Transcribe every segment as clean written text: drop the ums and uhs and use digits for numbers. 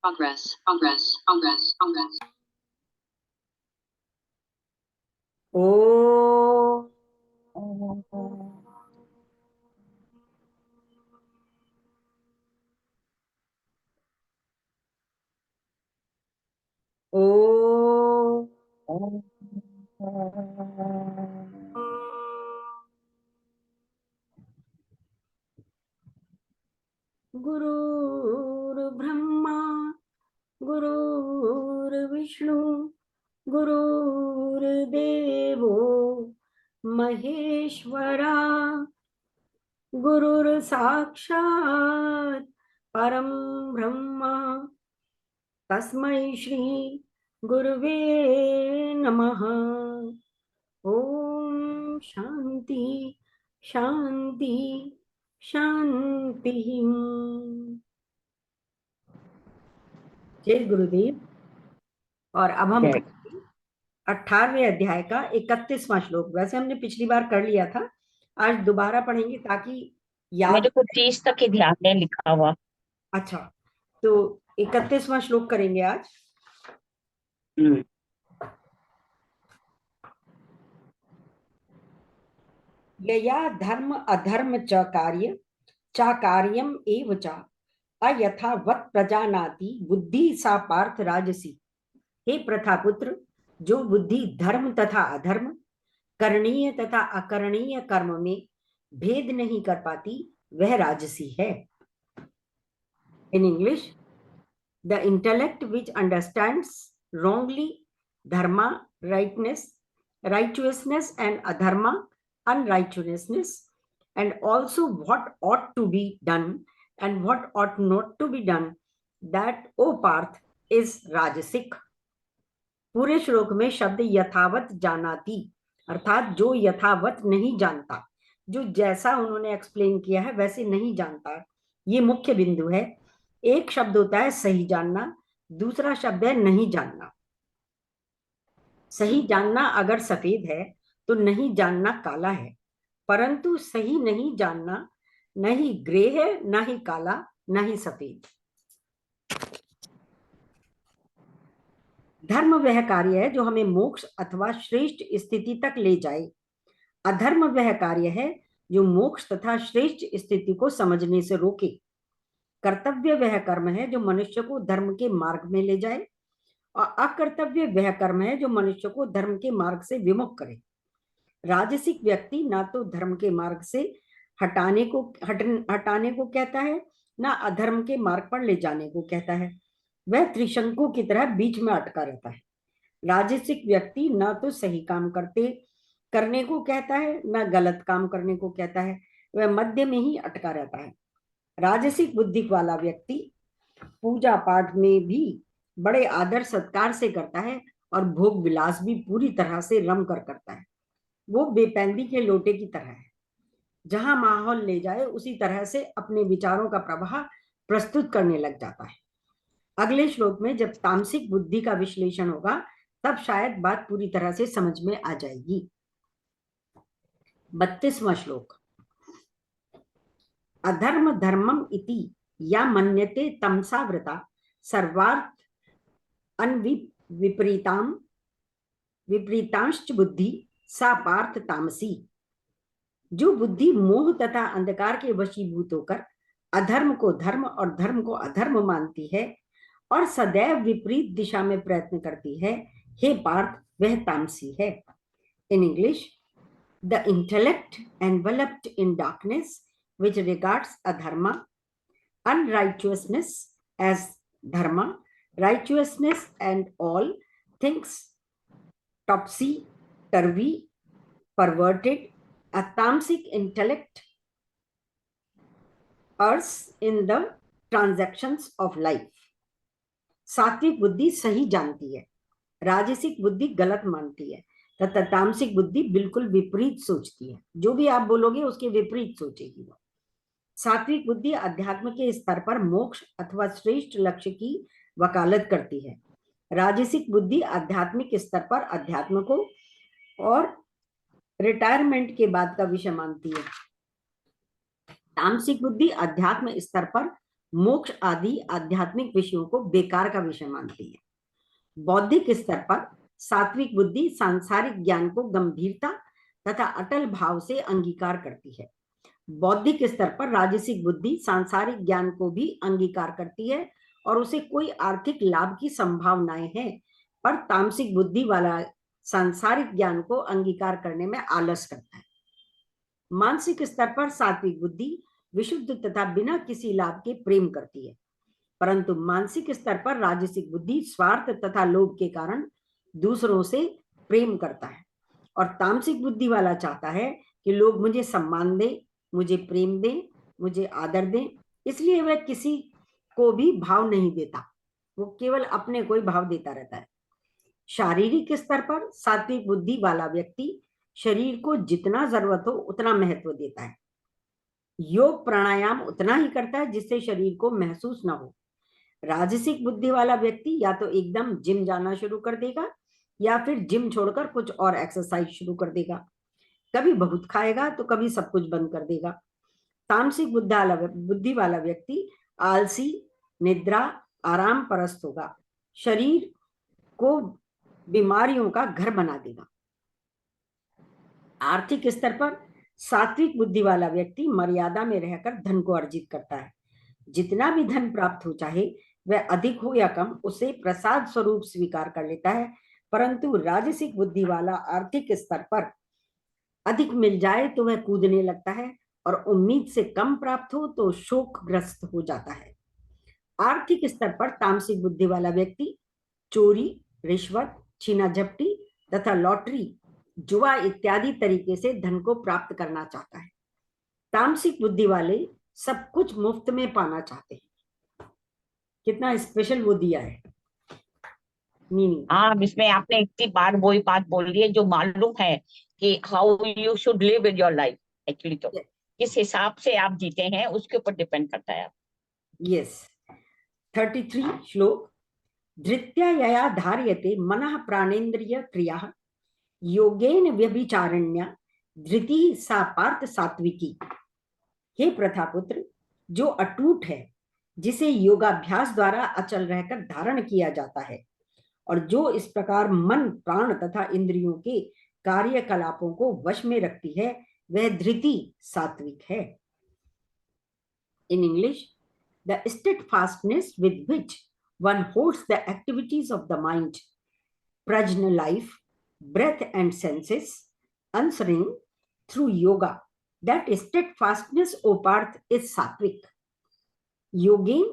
Progress, progress, progress, progress. ओ ओ गुरुर्ब्रह्मा गुरुर्विष्णु गुरुर्देवो महेश्वरा गुरुर्साक्षात् परं ब्रह्मा तस्मै श्री गुरुवे नमः। ओम शांति शांति शांति। जय गुरुदेव। और अब हम 18वें अध्याय का 31वां श्लोक। वैसे हमने पिछली बार कर लिया था, आज दोबारा पढ़ेंगे ताकि याद। मेरे को 30 तक ही ध्यान है लिखा हुआ। अच्छा, तो 31वां श्लोक करेंगे आज। यया धर्म अधर्म च कार्य चा कार्यम एव च अयथावत् प्रजानाति बुद्धि सा पार्थ राजसी। हे प्रथापुत्र, जो बुद्धि धर्म तथा अधर्म, करणीय तथा अकरणीय कर्म में भेद नहीं कर पाती, वह राजसी है। In English, the intellect which understands wrongly dharma, righteousness, and adharma, unrighteousness, and also what ought to be done and what ought not to be done, that, O Parth, is rajasic. पूरे श्लोक में शब्द यथावत जानाति अर्थात जो यथावत नहीं जानता, जो जैसा उन्होंने एक्सप्लेन किया है वैसे नहीं जानता, ये मुख्य बिंदु है। एक शब्द होता है सही जानना, दूसरा शब्द है नहीं जानना। सही जानना अगर सफेद है तो नहीं जानना काला है, परंतु सही नहीं जानना न ही ग्रे है, न ही काला, न ही सफेद। धर्म वह कार्य है जो हमें मोक्ष अथवा श्रेष्ठ स्थिति तक ले जाए। अधर्म वह कार्य है जो मोक्ष तथा श्रेष्ठ स्थिति को समझने से रोके। कर्तव्य वह कर्म है जो मनुष्य को धर्म के मार्ग में ले जाए, और अकर्तव्य वह कर्म है जो मनुष्य को धर्म के मार्ग से विमुख करे। राजसिक व्यक्ति ना तो धर्म के मार्ग से हटाने को कहता है, ना अधर्म के मार्ग पर ले जाने को कहता है। वह त्रिशंकु की तरह बीच में अटका रहता है। राजसिक व्यक्ति ना तो सही काम करने को कहता है, ना गलत काम करने को कहता है, वह मध्य में ही अटका रहता है। राजसिक बुद्धि वाला व्यक्ति पूजा पाठ में भी बड़े आदर सत्कार से करता है और भोग विलास भी पूरी तरह से रम कर करता है। वो बेपैंदी के लोटे की तरह है, जहां माहौल ले जाए उसी तरह से अपने विचारों का प्रवाह प्रस्तुत करने लग जाता है। अगले श्लोक में जब तामसिक बुद्धि का विश्लेषण होगा तब शायद बात पूरी तरह से समझ में आ जाएगी। 32वां श्लोक। अधर्म धर्मम इति या मन्यते तमसा वृता सर्वार्थ विपरीतांश्च बुद्धि सा पार्थ तामसी। जो बुद्धि मोह तथा अंधकार के वशीभूत होकर अधर्म को धर्म और धर्म को अधर्म मानती है और सदैव विपरीत दिशा में प्रयत्न करती है, हे पार्थ, वह तामसी है। In English, the intellect enveloped in darkness which regards adharma, unrighteousness as dharma, righteousness and all things topsy-turvy, perverted, a tamasic intellect errs in the transactions of life. सात्विक बुद्धि सही जानती है, राजसिक बुद्धि गलत मानती है तथा तामसिक बुद्धि बिल्कुल विपरीत सोचती है। जो भी आप बोलोगे उसके विपरीत सोचेगी वो। सात्विक बुद्धि अध्यात्म के स्तर पर मोक्ष अथवा श्रेष्ठ लक्ष्य की वकालत करती है। राजसिक बुद्धि आध्यात्मिक स्तर पर अध्यात्म को और रिटायरमेंट के बाद का विषय मानती है। तामसिक बुद्धि अध्यात्म स्तर पर मोक्ष आदि आध्यात्मिक विषयों को बेकार का विषय मानती है। बौद्धिक स्तर पर सात्विक बुद्धि सांसारिक ज्ञान को गंभीरता तथा अटल भाव से अंगीकार करती है। बौद्धिक स्तर पर राजसिक बुद्धि सांसारिक ज्ञान को भी अंगीकार करती है और उसे कोई आर्थिक लाभ की संभावनाएं हैं, पर तामसिक बुद्धि वाला सांसारिक ज्ञान को अंगीकार करने में आलस करता है। मानसिक स्तर पर सात्विक बुद्धि विशुद्ध तथा बिना किसी लाभ के प्रेम करती है, परंतु मानसिक स्तर पर राजसिक बुद्धि स्वार्थ तथा लोभ के कारण दूसरों से प्रेम करता है और तामसिक बुद्धि वाला चाहता है कि लोग मुझे सम्मान दें, मुझे प्रेम दें, मुझे आदर दें, इसलिए वह किसी को भी भाव नहीं देता, वो केवल अपने को ही भाव देता रहता है। शारीरिक स्तर पर सात्विक बुद्धि वाला व्यक्ति शरीर को जितना जरूरत हो उतना महत्व देता है। योग प्राणायाम उतना ही करता है जिससे शरीर को महसूस ना हो। राजसिक बुद्धि वाला व्यक्ति या तो एकदम जिम जाना शुरू कर देगा या फिर जिम छोड़कर कुछ और एक्सरसाइज शुरू कर देगा। कभी बहुत खाएगा तो कभी सब कुछ बंद कर देगा। तामसिक बुद्धि वाला व्यक्ति आलसी, निद्रा, आराम परस्त होगा, शरीर को बीमारियों का घर बना देगा। आर्थिक स्तर पर सात्विक बुद्धि वाला व्यक्ति मर्यादा में रहकर धन को अर्जित करता है। जितना भी धन प्राप्त हो, चाहे वह अधिक हो या कम, उसे प्रसाद स्वरूप स्वीकार कर लेता है। परंतु राजसिक बुद्धि वाला आर्थिक स्तर पर अधिक मिल जाए तो वह कूदने लगता है और उम्मीद से कम प्राप्त हो तो शोकग्रस्त हो जाता है। आर्थिक स्तर पर तामसिक बुद्धि वाला व्यक्ति चोरी, रिश्वत, छीना झपटी तथा लॉटरी, जुआ इत्यादि तरीके से धन को प्राप्त करना चाहता है। तामसिक बुद्धि वाले सब कुछ मुफ्त में पाना चाहते हैं। कितना स्पेशल वो दिया है मीनिंग। हाँ, इसमें आपने इतनी बार वही बात बोल दी है जो मालूम है कि how you should live in your life. Actually तो किस हिसाब से आप जीते हैं उसके ऊपर डिपेंड करता है। यस। 33 श्लोक। धृत्या धार्यते मनः प्राणेन्द्रिय क्रिया योगेन व्यभिचारण्या धृति सा पार्थ सात्विकी। हे प्रथापुत्र, जो अटूट है, जिसे योगाभ्यास द्वारा अचल रहकर धारण किया जाता है और जो इस प्रकार मन, प्राण तथा इंद्रियों के कार्यकलापों को वश में रखती है, वह धृति सात्विक है। In English, the steadfastness with which one holds the activities of the mind, prajna life, breath and senses, answering through yoga, that steadfastness, O Parth, is sattvic. योगेन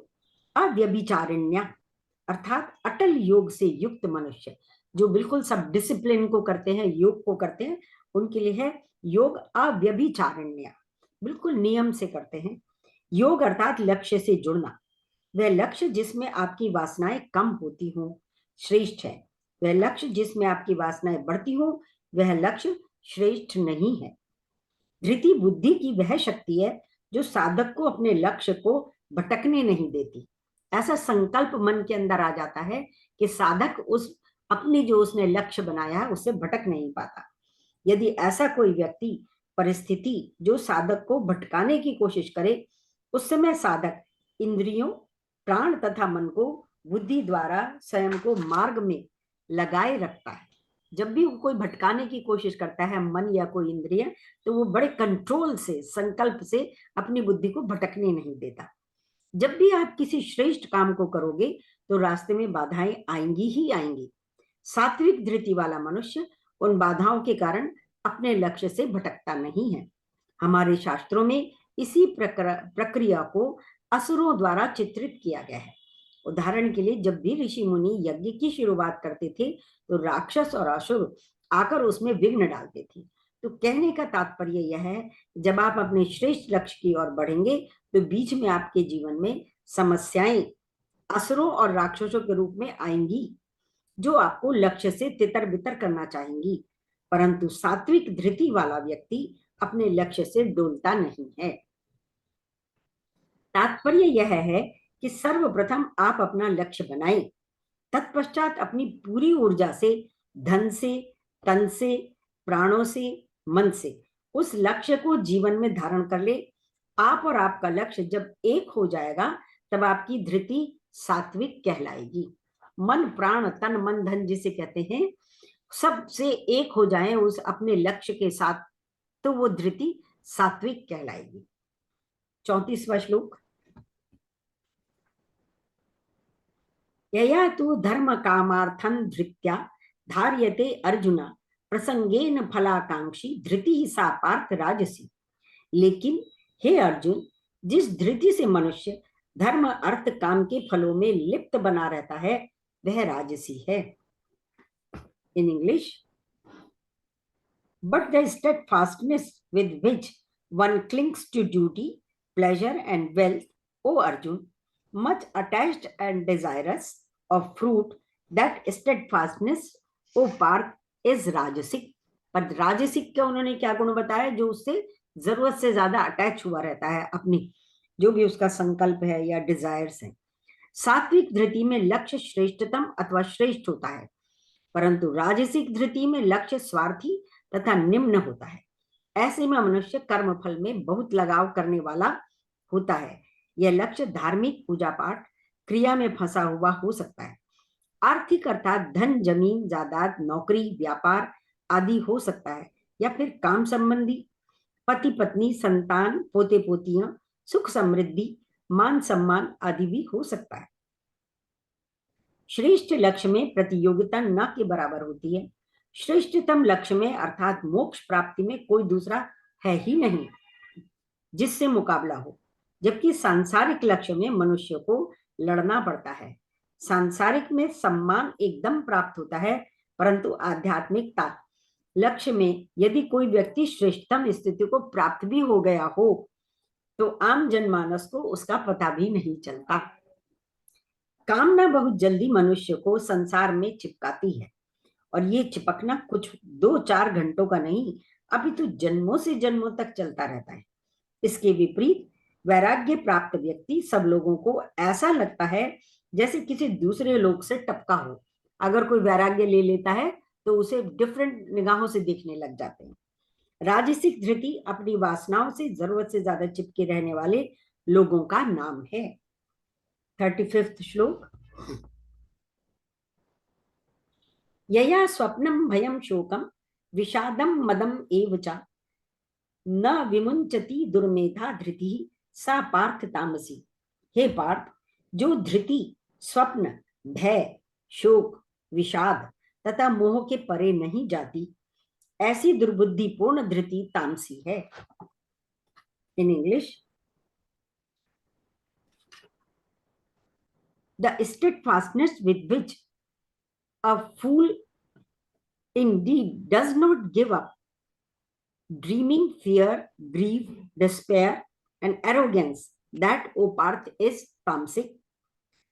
अव्यभिचारिण्या, अर्थात अटल योग से युक्त मनुष्य जो बिल्कुल सब डिसिप्लिन को करते हैं, योग को करते हैं, उनके लिए है योग अव्यभिचारिण्या, बिल्कुल नियम से करते हैं। योग अर्थात लक्ष्य से जुड़ना। वह लक्ष्य जिसमें आपकी वासनाएं कम होती हो श्रेष्ठ है, वह लक्ष्य जिसमें आपकी वासनाएं बढ़ती हो वह लक्ष्य श्रेष्ठ नहीं है। धृति बुद्धि की वह शक्ति है जो साधक को अपने लक्ष्य को भटकने नहीं देती। ऐसा संकल्प मन के अंदर आ जाता है कि साधक उस अपनी जो उसने लक्ष्य बनाया है उससे भटक नहीं पाता। यदि ऐसा कोई व्यक्ति परिस्थिति जो साधक को भटकाने की कोशिश करे, उस समय साधक इंद्रियों, प्राण तथा मन को बुद्धि द्वारा स्वयं को मार्ग में लगाए रखता है। जब भी कोई भटकाने की कोशिश करता है मन या कोई इंद्रिय, तो वो बड़े कंट्रोल से, संकल्प से अपनी बुद्धि को भटकने नहीं देता। जब भी आप किसी श्रेष्ठ काम को करोगे तो रास्ते में बाधाएं आएंगी ही आएंगी। सात्विक धृति वाला मनुष्य उन बाधाओं के कारण अपने लक्ष्य से भटकता नहीं है। हमारे शास्त्रों में इसी प्रक्रिया को असुरों द्वारा चित्रित किया गया है। उदाहरण के लिए, जब भी ऋषि मुनि यज्ञ की शुरुआत करते थे तो राक्षस और असुर आकर उसमें विघ्न डालते थे। तो कहने का तात्पर्य यह है, जब आप अपने श्रेष्ठ लक्ष्य की ओर बढ़ेंगे तो बीच में आपके जीवन में समस्याएं असुरों और राक्षसों के रूप में आएंगी जो आपको लक्ष्य से तितर बितर करना चाहेंगी। परंतु सात्विक धृति वाला व्यक्ति अपने लक्ष्य से डोलता नहीं है। तात्पर्य यह है कि सर्वप्रथम आप अपना लक्ष्य बनाएं, तत्पश्चात अपनी पूरी ऊर्जा से, धन से, तन से, प्राणों से, मन से उस लक्ष्य को जीवन में धारण कर ले। आप और आपका लक्ष्य जब एक हो जाएगा तब आपकी धृति सात्विक कहलाएगी। मन प्राण तन मन धन जिसे कहते हैं, सबसे एक हो जाए उस अपने लक्ष्य के साथ, तो वो धृति सात्विक कहलाएगी। 34वां श्लोक। यया तु धर्म कामार्थं धृत्या धार्यते अर्जुन प्रसंगेन फलाकांक्षी धृति सा पार्थ राजसी। लेकिन हे अर्जुन, जिस धृति से मनुष्य धर्म अर्थ काम के फलों में लिप्त बना रहता है वह राजसी है। In English, but the steadfastness with which one clings to duty, pleasure and wealth, O Arjun, much attached and desirous of fruit, that steadfastness, O Parth, is rajasic. पर राजसिक का उन्होंने क्या गुण बताया? जो उससे जरूरत से ज्यादा अटैच हुआ रहता है, अपनी जो भी उसका संकल्प है या डिजायर्स है। सात्विक धृति में लक्ष्य श्रेष्ठतम अथवा श्रेष्ठ होता है, परंतु राजसिक धृति में लक्ष्य स्वार्थी तथा निम्न होता है। ऐसे में मनुष्य कर्म फल में बहुत लगाव करने वाला होता है। यह लक्ष्य धार्मिक पूजा पाठ क्रिया में फंसा हुआ हो सकता है। आर्थिक अर्थात धन, जमीन जायदाद, नौकरी, व्यापार आदि हो सकता है, या फिर काम संबंधी पति पत्नी, संतान, पोते पोतियां, सुख समृद्धि, मान सम्मान आदि भी हो सकता है। श्रेष्ठ लक्ष्य में प्रतियोगिता न के बराबर होती है। श्रेष्ठतम लक्ष्य में अर्थात मोक्ष प्राप्ति में कोई दूसरा है ही नहीं जिससे मुकाबला हो, जबकि सांसारिक लक्ष्य में मनुष्य को लड़ना पड़ता है। सांसारिक में सम्मान एकदम प्राप्त होता है, परंतु आध्यात्मिकता लक्ष्य में यदि कोई व्यक्ति श्रेष्ठतम स्थिति को प्राप्त भी हो गया हो तो आम जनमानस को उसका पता भी नहीं चलता। कामना बहुत जल्दी मनुष्य को संसार में चिपकाती है, और ये चिपकना कुछ 2-4 घंटों का नहीं, अपितु जन्मों से जन्मों तक चलता रहता है। इसके विपरीत वैराग्य प्राप्त व्यक्ति सब लोगों को ऐसा लगता है जैसे किसी दूसरे लोग से टपका हो। अगर कोई वैराग्य ले लेता है तो उसे डिफरेंट निगाहों से देखने लग जाते हैं। राजसिक धृति अपनी वासनाओं से जरूरत से ज्यादा चिपके रहने वाले लोगों का नाम है। 35वां श्लोक। यया स्वप्नम भयम शोकम विषादम मदम एव च न विमुंचति दुर्मेधा धृति सा पार्थ तामसी। हे पार्थ, जो धृति स्वप्न, भय, शोक, विषाद तथा मोह के परे नहीं जाती, ऐसी दुर्बुद्धि पूर्ण धृति तामसी है। In English, the steadfastness with which a fool indeed does not give up, dreaming, fear, grief, despair and arrogance, that O Parth is tamasic.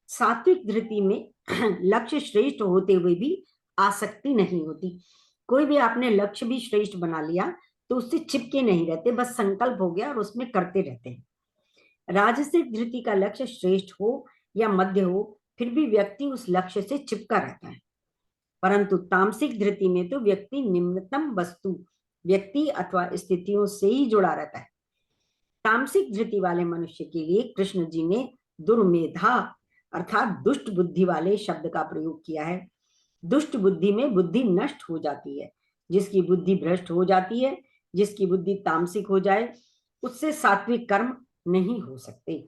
सात्विक धृति में लक्ष्य श्रेष्ठ होते हुए भी आसक्ति नहीं होती। कोई भी आपने लक्ष्य भी श्रेष्ठ बना लिया तो उससे चिपके नहीं रहते, बस संकल्प हो गया और उसमें करते रहते हैं। राजसिक धृति का लक्ष्य श्रेष्ठ हो या मध्य हो, फिर भी व्यक्ति उस लक्ष्य से चिपका रहता है। परंतु तामसिक धृति में तो व्यक्ति निम्नतम वस्तु, व्यक्ति अथवा स्थितियों से ही जुड़ा रहता है। तामसिक धृति वाले मनुष्य के लिए कृष्ण जी ने दुर्मेधा अर्थात दुष्ट बुद्धि वाले शब्द का प्रयोग किया है। दुष्ट बुद्धि में बुद्धि नष्ट हो जाती है। जिसकी बुद्धि भ्रष्ट हो जाती है, जिसकी बुद्धि तामसिक हो जाए, उससे सात्विक कर्म नहीं हो सकते।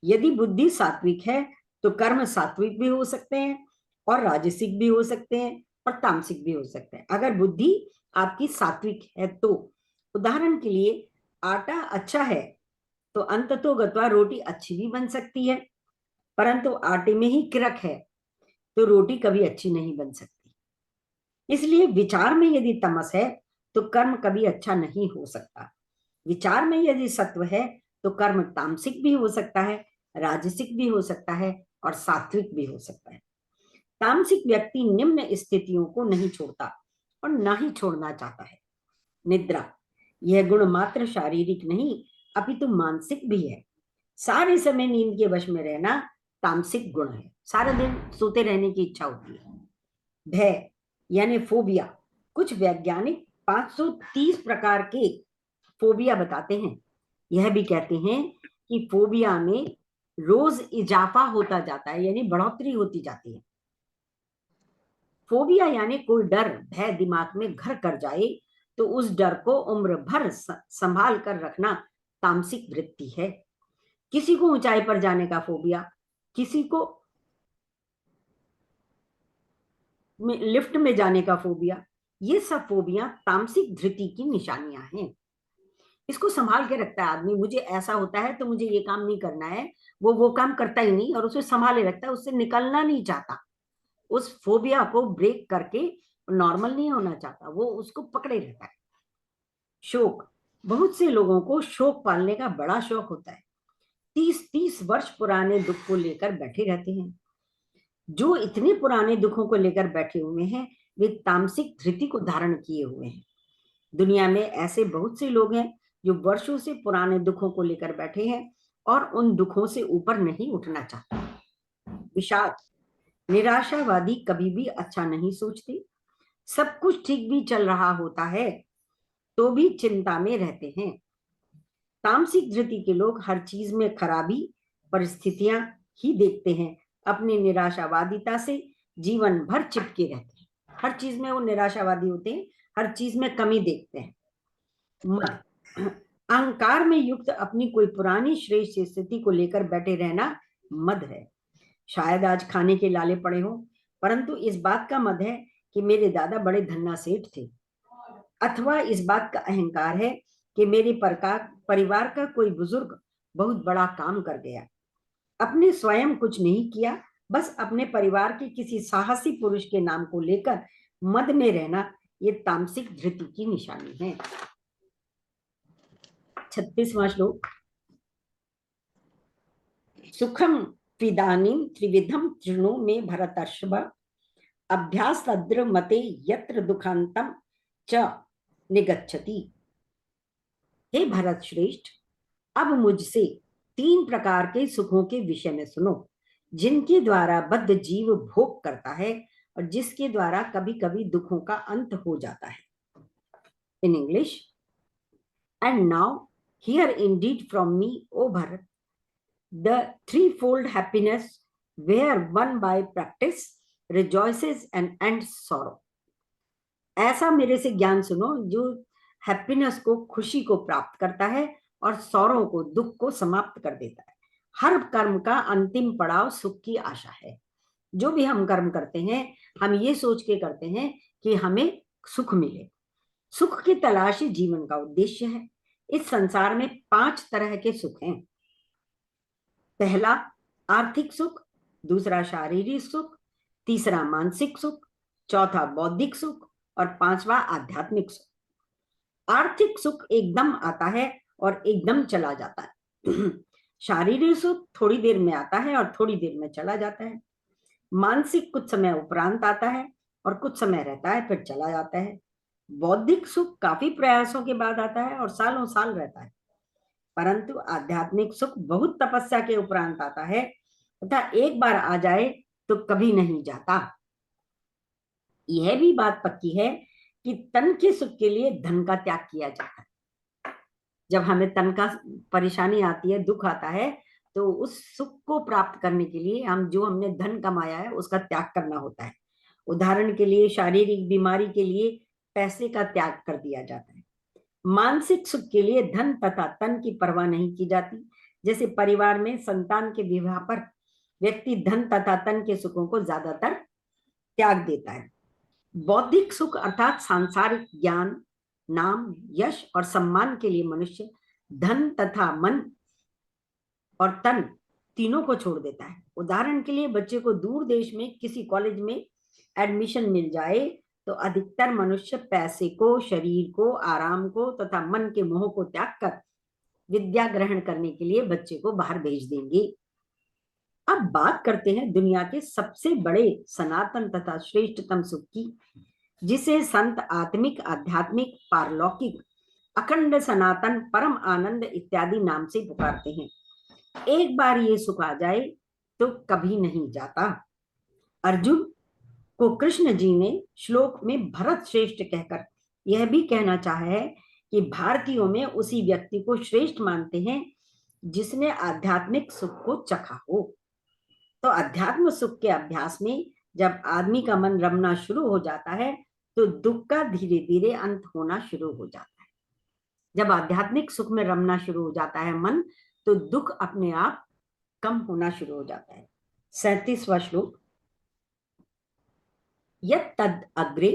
यदि बुद्धि सात्विक है तो कर्म सात्विक भी हो सकते हैं और राजसिक भी हो सकते हैं और तामसिक भी हो सकते हैं। अगर बुद्धि आपकी सात्विक है तो, उदाहरण के लिए आटा अच्छा है तो अंततोगत्वा रोटी अच्छी भी बन सकती है, परंतु आटे में ही किरक है तो रोटी कभी अच्छी नहीं बन सकती। इसलिए विचार में यदि तमस है तो कर्म कभी अच्छा नहीं हो सकता। विचार में यदि सत्व है तो कर्म तामसिक भी हो सकता है, राजसिक भी हो सकता है और सात्विक भी हो सकता है। तामसिक व्यक्ति निम्न स्थितियों को नहीं छोड़ता और ना ही छोड़ना चाहता है। निद्रा, यह गुण मात्र शारीरिक नहीं अपितु मानसिक भी है। सारे समय नींद के वश में रहना तामसिक गुण है। सारा दिन सोते रहने की इच्छा होती है। भय यानी फोबिया, कुछ वैज्ञानिक 530 प्रकार के फोबिया बताते हैं। यह भी कहते हैं कि फोबिया में रोज इजाफा होता जाता है, यानी बढ़ोतरी होती जाती है। फोबिया यानी कोई डर भय दिमाग में घर कर जाए तो उस डर को उम्र भर संभाल कर रखना तामसिक वृत्ति है। किसी को ऊंचाई पर जाने का फोबिया, किसी को लिफ्ट में जाने का फोबिया, ये सब फोबिया तामसिक धृति की निशानियां हैं। इसको संभाल के रखता है आदमी, मुझे ऐसा होता है तो मुझे ये काम नहीं करना है, वो काम करता ही नहीं और उसे संभाले रखता है, उससे निकलना नहीं चाहता, उस फोबिया को ब्रेक करके नॉर्मल नहीं होना चाहता, वो उसको पकड़े रहता है। शोक, बहुत से लोगों को शोक पालने का बड़ा शौक होता है। 30-30 वर्ष पुराने दुख को लेकर बैठे रहते हैं। जो इतने पुराने दुखों को लेकर बैठे हुए हैं वे तामसिक धृति को धारण किए हुए हैं। दुनिया में ऐसे बहुत से लोग हैं जो वर्षों से पुराने दुखों को लेकर बैठे हैं और उन दुखों से ऊपर नहीं उठना चाहते। विषाद, निराशावादी कभी भी अच्छा नहीं सोचते। सब कुछ ठीक भी चल रहा होता है तो भी चिंता में रहते हैं। तामसिक धृति के लोग हर चीज में खराबी परिस्थितियां ही देखते हैं। अपनी निराशावादिता से जीवन भर चिपके रहते हैं। हर चीज में वो निराशावादी होते हैं, हर चीज में कमी देखते हैं। मद, अहंकार में युक्त अपनी कोई पुरानी श्रेष्ठ स्थिति को लेकर बैठे रहना मद है। शायद आज खाने के लाले पड़े हो, परंतु इस बात का मद है कि मेरे दादा बड़े धन्ना सेठ थे, अथवा इस बात का अहंकार है कि मेरे परिवार का कोई बुजुर्ग बहुत बड़ा काम कर गया। अपने स्वयं कुछ नहीं किया, बस अपने परिवार के किसी साहसी पुरुष के नाम को लेकर मद में रहना, ये तामसिक धृति की निशानी है। 36वां श्लोक। सुखम त्विदानीं त्रिविधम तृणु में भरतर्षभ, अभ्यास तद्र मते यत्र दुखांतम च निगच्छति। हे भरत श्रेष्ठ, अब मुझसे 3 प्रकार के सुखों के विषय में सुनो, जिनके द्वारा बद्ध जीव भोग करता है और जिसके द्वारा कभी कभी दुखों का अंत हो जाता है। In English, and now here indeed from me O Bharat the threefold happiness where one by practice rejoices and ends sorrow। ऐसा मेरे से ज्ञान सुनो जो हैप्पीनेस को, खुशी को प्राप्त करता है और सौरों को, दुख को समाप्त कर देता है। हर कर्म का अंतिम पड़ाव सुख की आशा है। जो भी हम कर्म करते हैं हम ये सोच के करते हैं कि हमें सुख मिले। सुख की तलाश जीवन का उद्देश्य है। इस संसार में 5 तरह के सुख हैं। पहला आर्थिक सुख, दूसरा शारीरिक सुख, तीसरा मानसिक सुख, चौथा बौद्धिक सुख और 5वां आध्यात्मिक सुख। आर्थिक सुख एकदम आता है और एकदम चला जाता है। शारीरिक सुख थोड़ी देर में आता है और थोड़ी देर में चला जाता है। मानसिक कुछ समय उपरांत आता है और कुछ समय रहता है फिर चला जाता है। बौद्धिक सुख काफी प्रयासों के बाद आता है और सालों साल रहता है। परंतु आध्यात्मिक सुख बहुत तपस्या के उपरांत आता है तथा एक बार आ जाए तो कभी नहीं जाता। यह भी बात पक्की है कि तन के सुख के लिए धन का त्याग किया जाता है। जब हमें तन का परेशानी आती है, दुख आता है, तो उस सुख को प्राप्त करने के लिए हमने धन कमाया है उसका त्याग करना होता है। उदाहरण के लिए शारीरिक बीमारी के लिए पैसे का त्याग कर दिया जाता है। मानसिक सुख के लिए धन तथा तन की परवाह नहीं की जाती। जैसे परिवार में संतान के विवाह पर व्यक्ति धन तथा तन के सुखों को ज्यादातर त्याग देता है। बौद्धिक सुख अर्थात सांसारिक ज्ञान, नाम, यश और सम्मान के लिए मनुष्य धन तथा मन और तन तीनों को छोड़ देता है। उदाहरण के लिए बच्चे को दूर देश में किसी कॉलेज में एडमिशन मिल जाए तो अधिकतर मनुष्य पैसे को, शरीर को, आराम को तथा मन के मोह को त्याग कर विद्या ग्रहण करने के लिए बच्चे को बाहर भेज देंगे। अब बात करते हैं दुनिया के सबसे बड़े सनातन तथा श्रेष्ठतम सुख की, जिसे संत आत्मिक, आध्यात्मिक, पारलौकिक, अखंड, सनातन, परम आनंद इत्यादि नाम से पुकारते हैं। एक बार ये सुख आ जाए तो कभी नहीं जाता। अर्जुन को कृष्ण जी ने श्लोक में भरत श्रेष्ठ कहकर यह भी कहना चाहा है कि भारतीयों में उसी व्यक्ति को श्रेष्ठ मानते हैं जिसने आध्यात्मिक सुख को चखा हो। तो अध्यात्म सुख के अभ्यास में जब आदमी का मन रमना शुरू हो जाता है तो दुख का धीरे धीरे अंत होना शुरू हो जाता है। जब आध्यात्मिक सुख में रमना शुरू हो जाता है मन, तो दुख अपने आप कम होना शुरू हो जाता है। 37वां श्लोक। यत् तद् अग्रे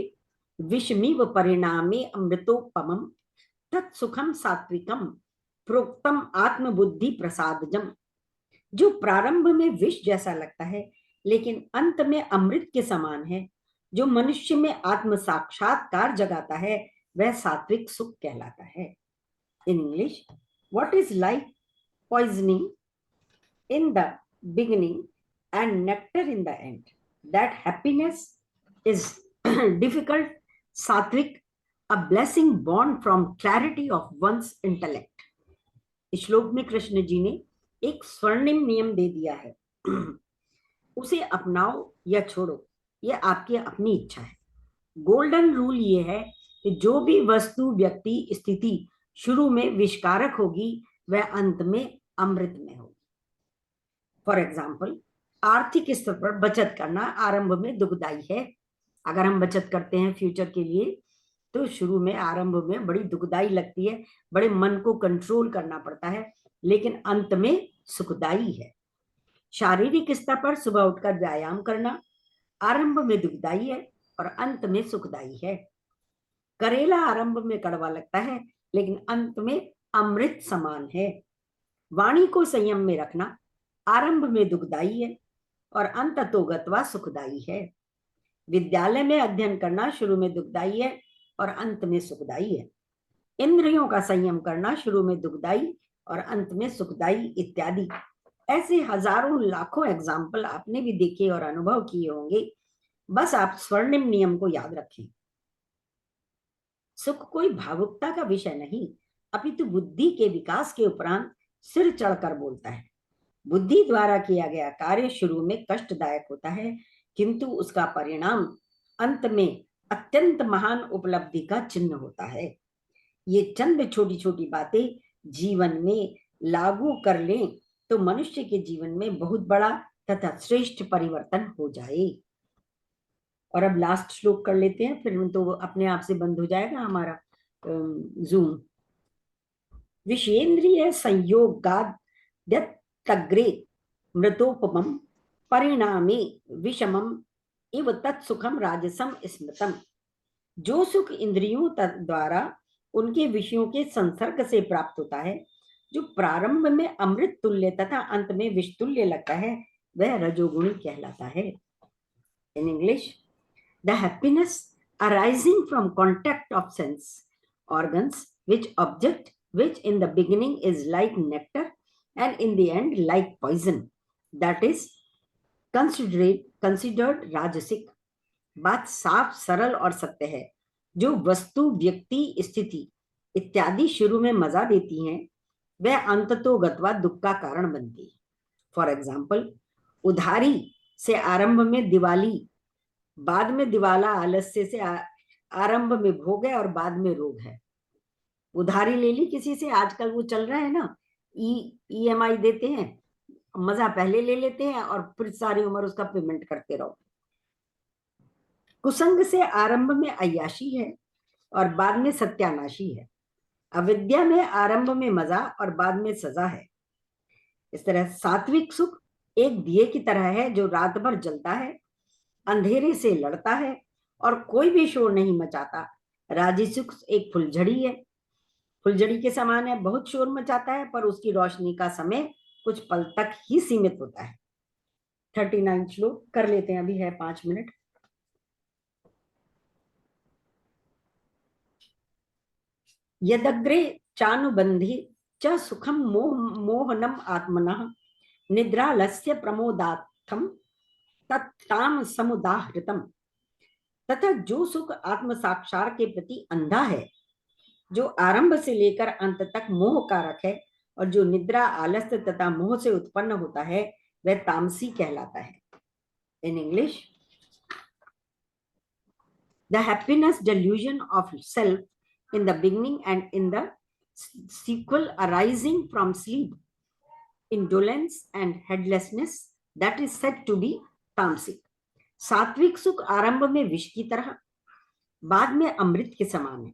विषमिव परिणामे अमृतोपमं तत्सुखम सात्विकम प्रोक्तम आत्मबुद्धि प्रसादजम। जो प्रारंभ में विष जैसा लगता है लेकिन अंत में अमृत के समान है, जो मनुष्य में आत्म साक्षात्कार जगाता है, वह सात्विक सुख कहलाता है। In English, what is like poisoning in the beginning and nectar in the end? That happiness is difficult, sattvic, a blessing born from clarity of one's intellect. इस श्लोक में कृष्ण जी ने एक स्वर्णिम नियम दे दिया है, उसे अपनाओ या छोड़ो, यह आपकी अपनी इच्छा है। गोल्डन रूल ये है कि जो भी वस्तु, व्यक्ति, स्थिति शुरू में विषकारक होगी, वह अंत में अमृत में होगी। फॉर एग्जाम्पल, आर्थिक स्तर पर बचत करना आरंभ में दुखदायी है। अगर हम बचत करते हैं फ्यूचर के लिए तो शुरू में, आरंभ में बड़ी दुखदायी लगती है, बड़े मन को कंट्रोल करना पड़ता है, लेकिन अंत में सुखदायी है। शारीरिक स्तर पर सुबह उठकर व्यायाम करना आरंभ में दुखदायी है और अंत में सुखदायी है। करेला आरंभ में कड़वा लगता है लेकिन अंत में अमृत समान है। वाणी को संयम में रखना आरंभ में दुखदायी है और अंततोगत्वा सुखदायी है। विद्यालय में अध्ययन करना शुरू में दुखदायी है और अंत में सुखदायी है। इंद्रियों का संयम करना शुरू में दुखदायी और अंत में सुखदायी इत्यादि। ऐसे हजारों लाखों एग्जाम्पल आपने भी देखे और अनुभव किए होंगे। बस आप स्वर्णिम नियम को याद रखें। सुख कोई भावुकता का विषय नहीं, अपितु बुद्धि के विकास के उपरांत सिर चढ़कर बोलता है। बुद्धि द्वारा किया गया कार्य शुरू में कष्टदायक होता है, किंतु उसका परिणाम अंत में अत्यंत महान उपलब्धि का चिन्ह होता है। ये चंद छोटी छोटी बातें जीवन में लागू कर लें तो मनुष्य के जीवन में बहुत बड़ा तथा श्रेष्ठ परिवर्तन हो जाए। और अब लास्ट श्लोक कर लेते हैं, फिर तो अपने आप से बंद हो जाएगा हमारा जूम। विषेंद्रिय संयोगाद तग्रे मृतोपमं परिणामे विषमम इव तत्सुखम राजसम स्मृतम। जो सुख इंद्रियों द्वारा उनके विषयों के संसर्ग से प्राप्त होता है, जो प्रारंभ में अमृत तुल्य तथा अंत में विष तुल्य लगता है, वह रजोगुणी कहलाता है। In English, the happiness arising from contact of sense organs which object which in the beginning is like nectar and in the end like poison, that is considered rajasic। बात साफ, सरल और सत्य है। जो वस्तु, व्यक्ति, स्थिति इत्यादि शुरू में मजा देती हैं, वह अंततोगत्वा दुख का कारण बनती है। फॉर एग्जाम्पल, उधारी से आरंभ में दिवाली, बाद में दिवाला आलस्य से आरंभ में भोग है और बाद में रोग है। उधारी ले ली किसी से, आजकल वो चल रहा है ना, EMI देते हैं, मजा पहले ले लेते हैं और फिर सारी उम्र उसका पेमेंट करते रहो। कुसंग से आरंभ में अय्याशी है और बाद में सत्यानाशी है। अविद्या में आरंभ में मजा और बाद में सजा है। इस तरह सात्विक सुख एक दिए की तरह है जो रात भर जलता है, अंधेरे से लड़ता है और कोई भी शोर नहीं मचाता। राजसिक एक फुलझड़ी है, फुलझड़ी के समान है, बहुत शोर मचाता है पर उसकी रोशनी का समय कुछ पल तक ही सीमित होता है। 39 श्लोक कर लेते हैं, अभी है 5 मिनट। यदग्रे चानुबंधी च सुखम मोहनम आत्मनः निद्रालस्य प्रमोदार्थम तत्ताम समुदाहृतम। तथा जो सुख आत्म साक्षात के प्रति अंधा है, जो आरंभ से लेकर अंत तक मोह कारक है और जो निद्रा, आलस्य तथा मोह से उत्पन्न होता है, वह तामसी कहलाता है। In English, the happiness delusion of self in the beginning and in the sequel arising from sleep indolence and heedlessness that is said to be तामसिक। सात्विक सुख आरंभ में विष की तरह, बाद में अमृत के समान है।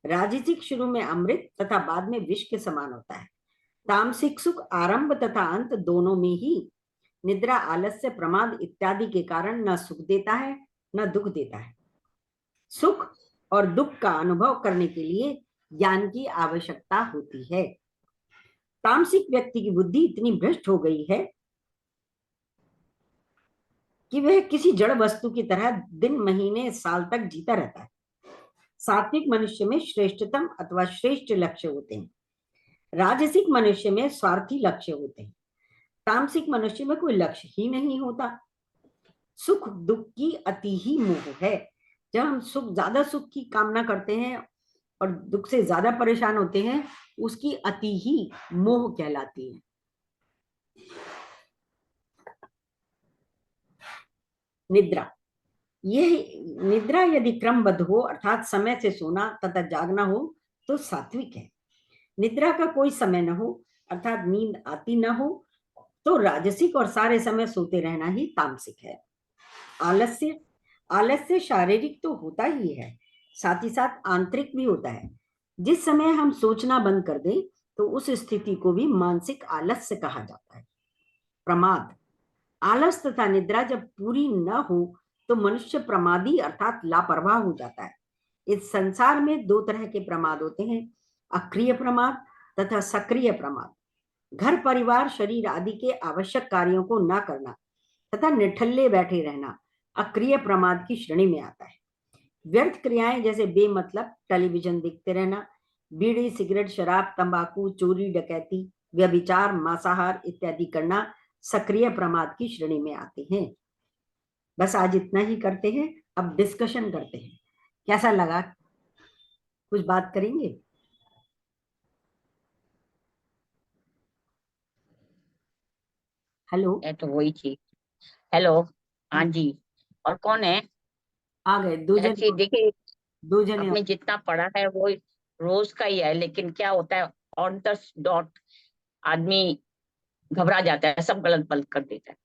राजसिक शुरू में अमृत तथा बाद में विष के समान होता है। तामसिक सुख आरंभ तथा अंत दोनों में ही निद्रा, आलस्य, प्रमाद इत्यादि के कारण न सुख देता है न दुख देता है। सुख और दुख का अनुभव करने के लिए ज्ञान की आवश्यकता होती है। तामसिक व्यक्ति की बुद्धि इतनी भ्रष्ट हो गई है कि वह किसी जड़ वस्तु की तरह दिन, महीने, साल तक जीता रहता है। सात्विक मनुष्य में श्रेष्ठतम अथवा श्रेष्ठ लक्ष्य होते हैं। राजसिक मनुष्य में स्वार्थी लक्ष्य होते हैं। तामसिक मनुष्य में कोई लक्ष्य ही नहीं होता। सुख दुख की अति ही मोह है। जब हम ज्यादा सुख की कामना करते हैं और दुख से ज्यादा परेशान होते हैं, उसकी अति ही मोह कहलाती है। निद्रा, यह निद्रा यदि क्रमबद्ध हो अर्थात समय से सोना तथा जागना हो तो सात्विक है। निद्रा का कोई समय न हो अर्थात नींद आती न हो तो राजसिक और सारे समय सोते रहना ही तामसिक है। आलस्य, आलस्य शारीरिक तो होता ही है, साथ ही साथ आंतरिक भी होता है। जिस समय हम सोचना बंद कर दें तो उस स्थिति को भी मानसिक आलस्य कहा जाता है। प्रमाद, आलस तथा निद्रा जब पूरी न हो तो मनुष्य प्रमादी अर्थात लापरवाह हो जाता है। इस संसार में दो तरह के प्रमाद होते हैं, अक्रिय प्रमाद तथा सक्रिय प्रमाद। घर, परिवार, शरीर आदि के आवश्यक कार्यों को न करना तथा निठल्ले बैठे रहना अक्रिय प्रमाद की श्रेणी में आता है। व्यर्थ क्रियाएं जैसे बेमतलब टेलीविजन देखते रहना, बीड़ी, सिगरेट, शराब, तंबाकू, चोरी, डकैती, व्यभिचार, मांसाहार इत्यादि करना सक्रिय प्रमाद की श्रेणी में आते हैं। बस आज इतना ही करते हैं। अब डिस्कशन करते हैं। कैसा लगा? कुछ बात करेंगे? हेलो, तो वही चीज। हेलो, हाँ जी। और कौन है? आ गए दो जने। देखिए, दो जने आपने जितना पढ़ा है वो रोज का ही है, लेकिन क्या होता है ऑन द डॉट आदमी घबरा जाता है, सब गलत बलत कर देता है।